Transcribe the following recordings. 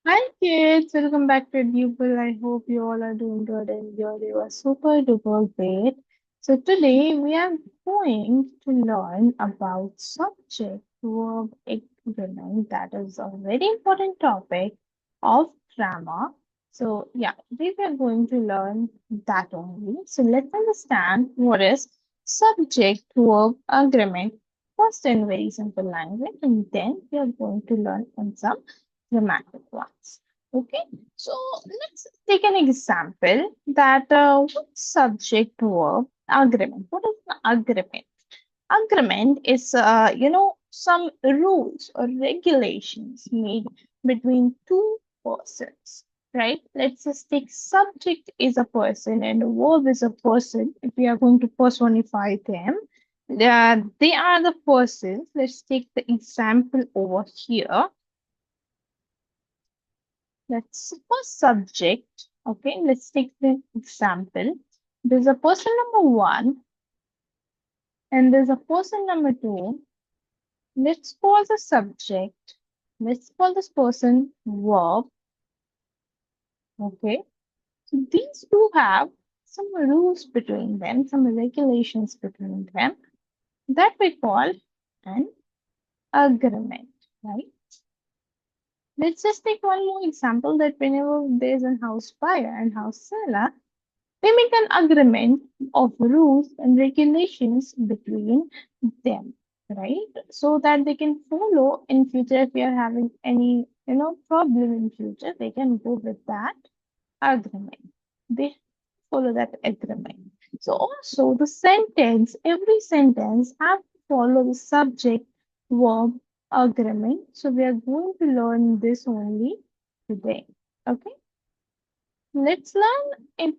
Hi kids, welcome back to Pupil. I hope you all are doing good and your day was super duper great. So today we are going to learn about subject verb agreement. That is a very important topic of grammar. So yeah, we are going to learn that only. So let's understand what is subject verb agreement first in very simple language, and then we are going to learn in some dramatic ones. Okay, so let's take an example that what subject verb agreement. What is the agreement? Agreement is, some rules or regulations made between two persons, right? Let's just take subject is a person and verb is a person. If we are going to personify them, they are the persons. Let's take the example over here. Let's suppose subject. Okay, let's take the example. There's a person number one and there's a person number two. Let's call the subject. Let's call this person verb. Okay, so these two have some rules between them, some regulations between them that we call an agreement, right? Let's just take one more example that whenever there's a house buyer and house seller, they make an agreement of rules and regulations between them, right? So that they can follow in future if we are having any, problem in future, they can go with that agreement. They follow that agreement. So also the sentence, every sentence have to follow the subject verb agreement. So we are going to learn this only today. Okay. Let's learn in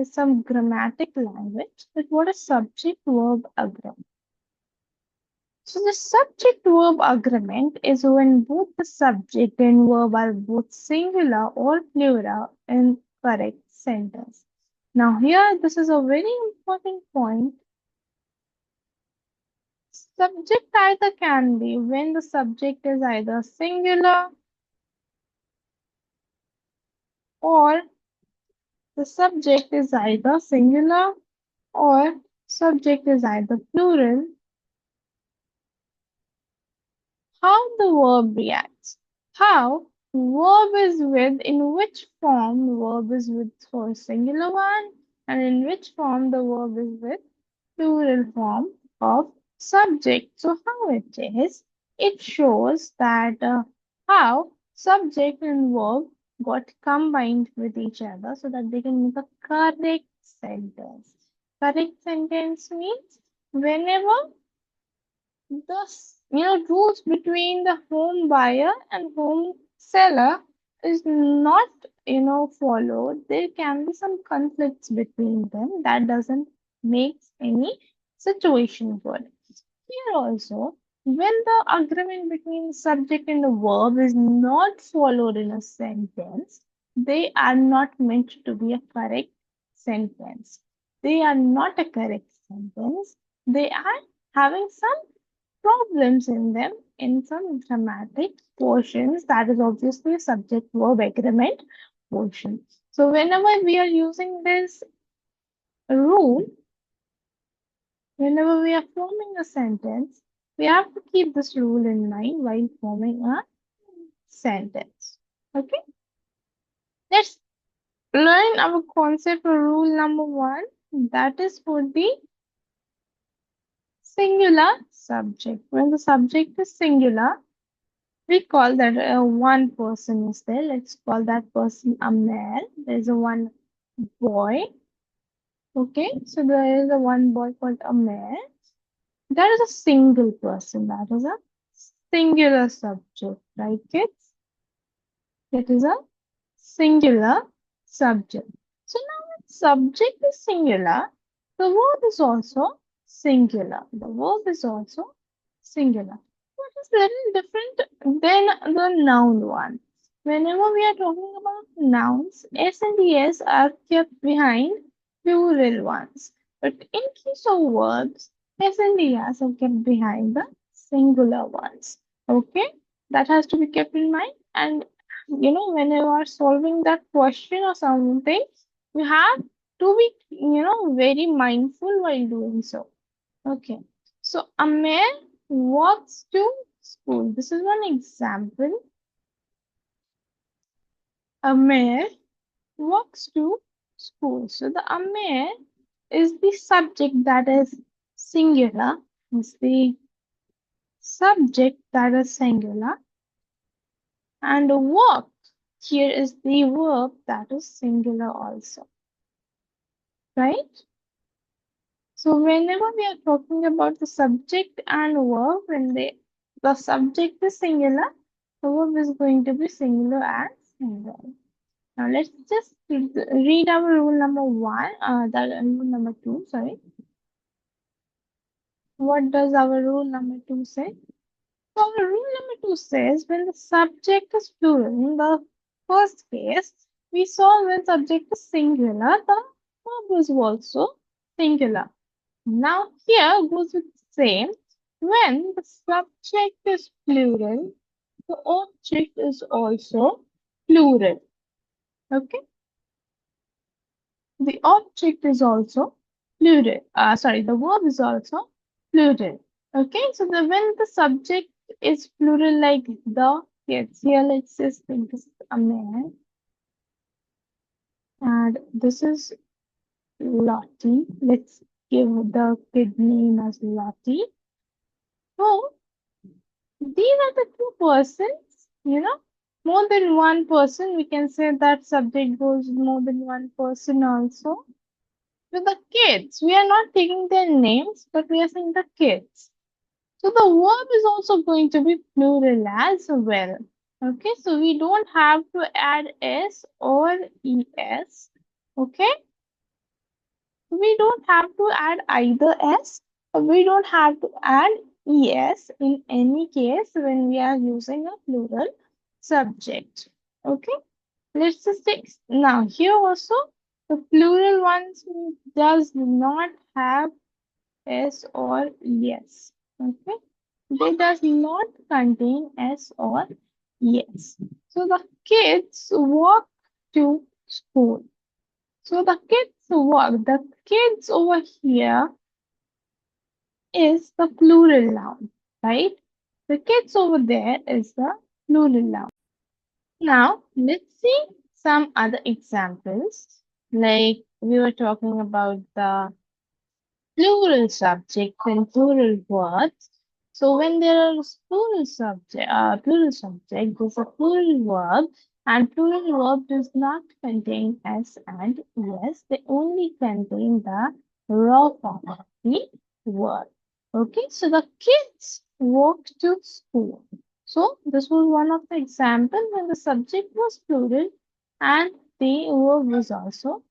some grammatic language that what a subject verb agreement. So the subject verb agreement is when both the subject and verb are both singular or plural in correct sentence. Now here this is a very important point. Subject either can be when the subject is either singular or the subject is either singular or subject is either plural. How the verb reacts. How verb is with, in which form verb is with for singular one, and in which form the verb is with plural form of subject. So how it is, it shows that how subject and verb got combined with each other so that they can make a correct sentence. Correct sentence means whenever the rules between the home buyer and home seller is not followed, there can be some conflicts between them that doesn't make any situation good. Here also, when the agreement between the subject and the verb is not followed in a sentence, they are not meant to be a correct sentence. They are not a correct sentence. They are having some problems in them in some dramatic portions. That is obviously a subject verb agreement portion. So whenever we are using this rule, whenever we are forming a sentence, we have to keep this rule in mind while forming a sentence. Okay, let's learn our concept or rule number one. That is for the singular subject. When the subject is singular, we call that one person is there. Let's call that person a male. There's a one boy. Okay, so there is a one boy called a male. That is a single person. That is a singular subject, right, kids? That is a singular subject. So now when subject is singular, the verb is also singular. The verb is also singular. What is little different than the noun one? Whenever we are talking about nouns, S and the S are kept behind plural ones. But in case of verbs, S and the S are kept behind the singular ones. Okay, that has to be kept in mind. And when you are solving that question or something, you have to be, very mindful while doing so. Okay. So Amir walks to school. This is one example. Amir walks to school. So the Amir is the subject that is singular, is the subject that is singular, and walk here is the verb that is singular also, right? So whenever we are talking about the subject and verb, when the subject is singular, the verb is going to be singular and singular. Now let's just read our rule number one, rule number two, sorry. What does our rule number two say? So our rule number two says when the subject is plural, in the first case, we saw when subject is singular, the verb is also singular. Now here goes with the same. When the subject is plural, the object is also plural. Okay? The object is also plural. The verb is also plural. Okay, so when the subject is plural like the kids, here let's just think this is a man and this is Lottie. Let's give the kid name as Lottie. So these are the two persons, more than one person. We can say that subject goes more than one person also. With the kids, we are not taking their names, but we are saying the kids. So the verb is also going to be plural as well. Okay, so we don't have to add s or es. Okay, we don't have to add either s or we don't have to add es in any case when we are using a plural subject. Okay, let's just take now here also the plural ones does not have s or yes. Okay, they does not contain s or yes. So the kids walk to school. So the kids walk. The kids over here is the plural noun, right? The kids over there is the plural noun. Now let's see some other examples. Like we were talking about the plural subjects and plural words. So when there are plural subject, there's a plural verb, and plural verb does not contain s and yes. They only contain the raw form of the word. Okay, so the kids walk to school. So this was one of the examples when the subject was plural and the verb was also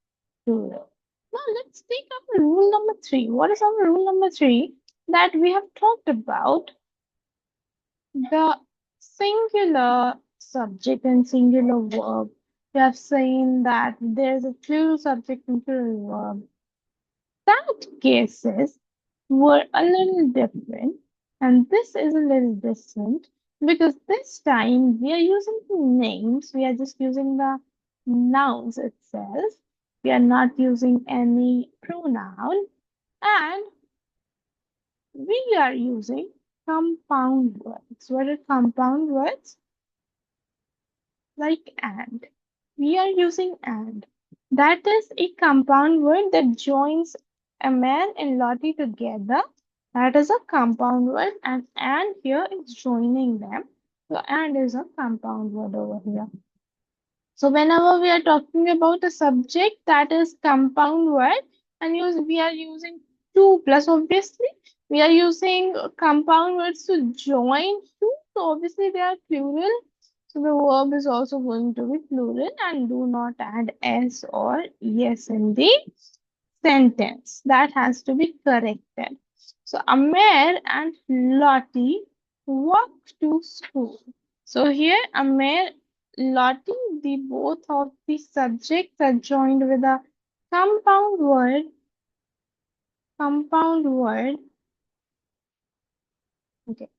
plural. Now let's take up rule number three. What is our rule number three? That we have talked about the singular subject and singular verb. We have seen that there's a plural subject and plural verb. That cases were a little different, and this is a little different because this time we are using the names, we are just using the nouns itself. We are not using any pronoun, and we are using compound words. What are compound words? Like and. We are using and. That is a compound word that joins a man and Lottie together. That is a compound word, and here is joining them. So and is a compound word over here. So whenever we are talking about a subject that is compound word and we are using two plus obviously we are using compound words to join two. So obviously they are plural. So the verb is also going to be plural and do not add s or yes in the sentence. That has to be corrected. So Amer and Lottie walk to school. So here Amer, Lottie, the both of the subjects are joined with a compound word, compound word, okay,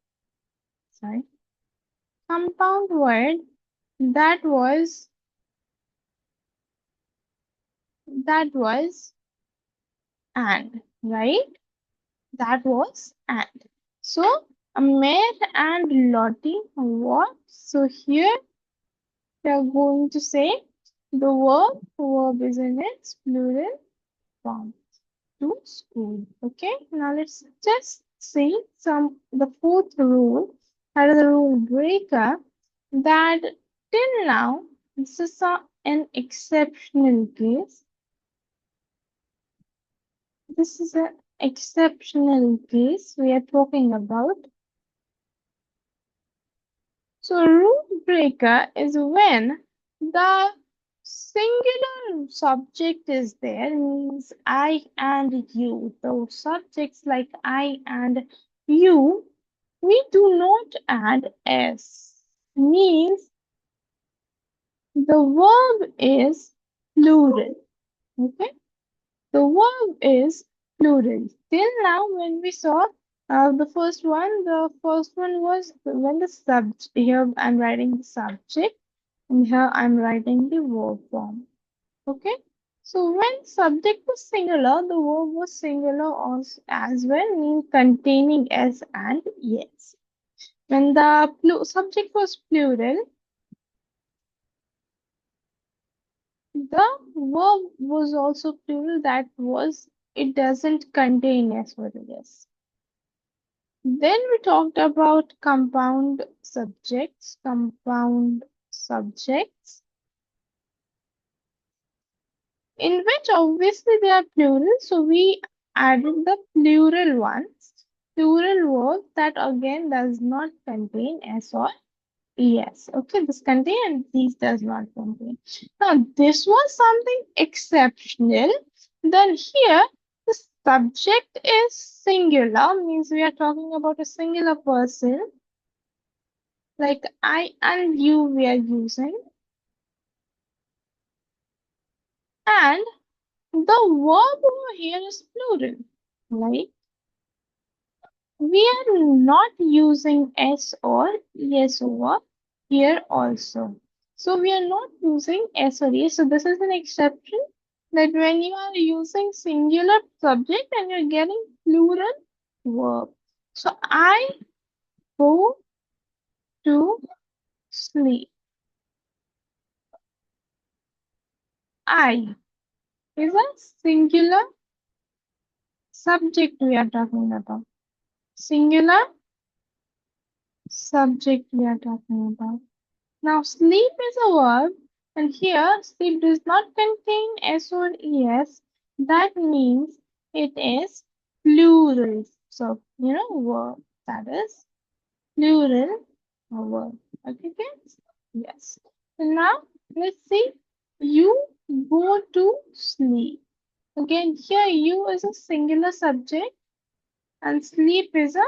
sorry, compound word That was that was and, right? That was and. So Amir and Lottie what? So here we are going to say the verb is in its plural form. To school. Okay, now let's just see the fourth rule, that is the rule breaker, that till now this is an exceptional case. This is an exceptional case we are talking about. So a rule breaker is when the singular subject is there, means I and you. The subjects like I and you, we do not add s. Means the verb is plural. Okay? The verb is plural. Till now, when we saw the first one was when the subject, here I'm writing the subject, and here I'm writing the verb form. Okay? So when subject was singular, the verb was singular as well, means containing s and yes. When the subject was plural, the verb was also plural, that was, it doesn't contain s or yes. Then we talked about compound subjects, in which obviously they are plural, so we added the plural ones, plural verb that again does not contain s or yes. Okay, this contain and these does not contain. Now, this was something exceptional. Then here, the subject is singular, means we are talking about a singular person, like I and you we are using. And the verb over here is plural. Like, we are not using s or yes over here also. So we are not using s or yes. So this is an exception, that when you are using singular subject and you're getting plural verb. So I go to sleep. I is a singular subject we are talking about. Singular subject we are talking about. Now, sleep is a verb, and here sleep does not contain s or es. That means it is plural. So, verb. That is plural verb. Okay, guys? Yes. So now, let's see. You go to sleep. Again, here you is a singular subject and sleep is a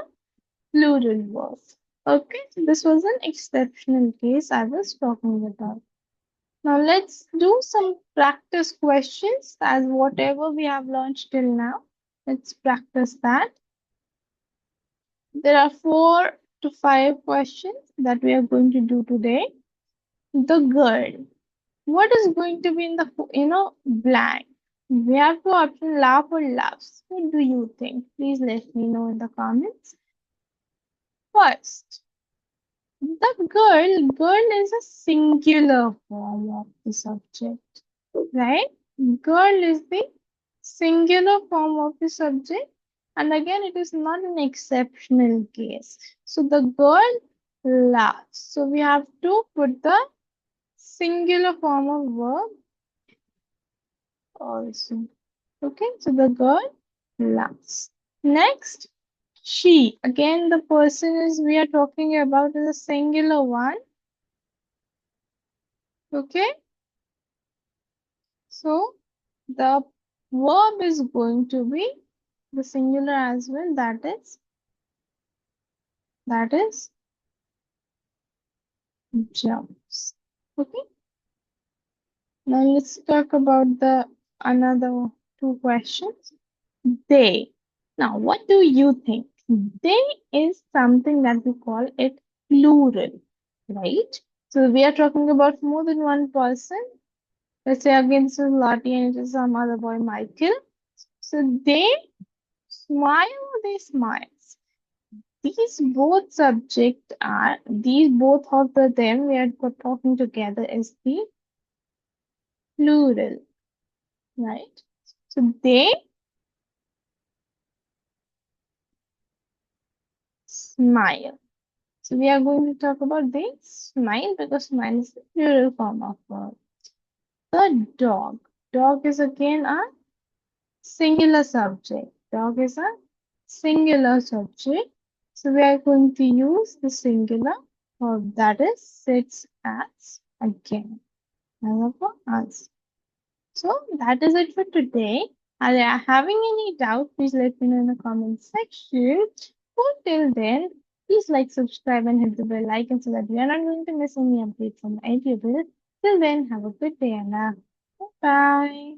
plural verb. Okay, so this was an exceptional case I was talking about. Now let's do some practice questions as whatever we have learned till now. Let's practice that. There are 4 to 5 questions that we are going to do today. The girl. What is going to be in the, blank? We have 2 options, laugh or laughs. What do you think? Please let me know in the comments. First, girl is a singular form of the subject, right? Girl is the singular form of the subject, and again, it is not an exceptional case. So the girl laughs. So we have to put the singular form of verb also. Okay, so the girl laughs. Next, she. Again, the person is we are talking about is a singular one. Okay, so the verb is going to be the singular as well. That is jumps. Okay. Now let's talk about the another 2 questions. They. Now, what do you think? They is something that we call it plural, right? So we are talking about more than one person. Let's say again this is Lottie and it is some other boy Michael. So they smile or they smiles. These both of the them we are talking together is the plural, right? So they smile. So we are going to talk about they smile because smile is the plural form of verb. The dog. Dog is again a singular subject. Dog is a singular subject. So we are going to use the singular verb that is sits as again. Another us. So that is it for today. Are you having any doubt? Please let me know in the comment section. Till then, please like, subscribe, and hit the bell icon so that you are not going to miss any updates from my YouTube. Till then, have a good day and bye.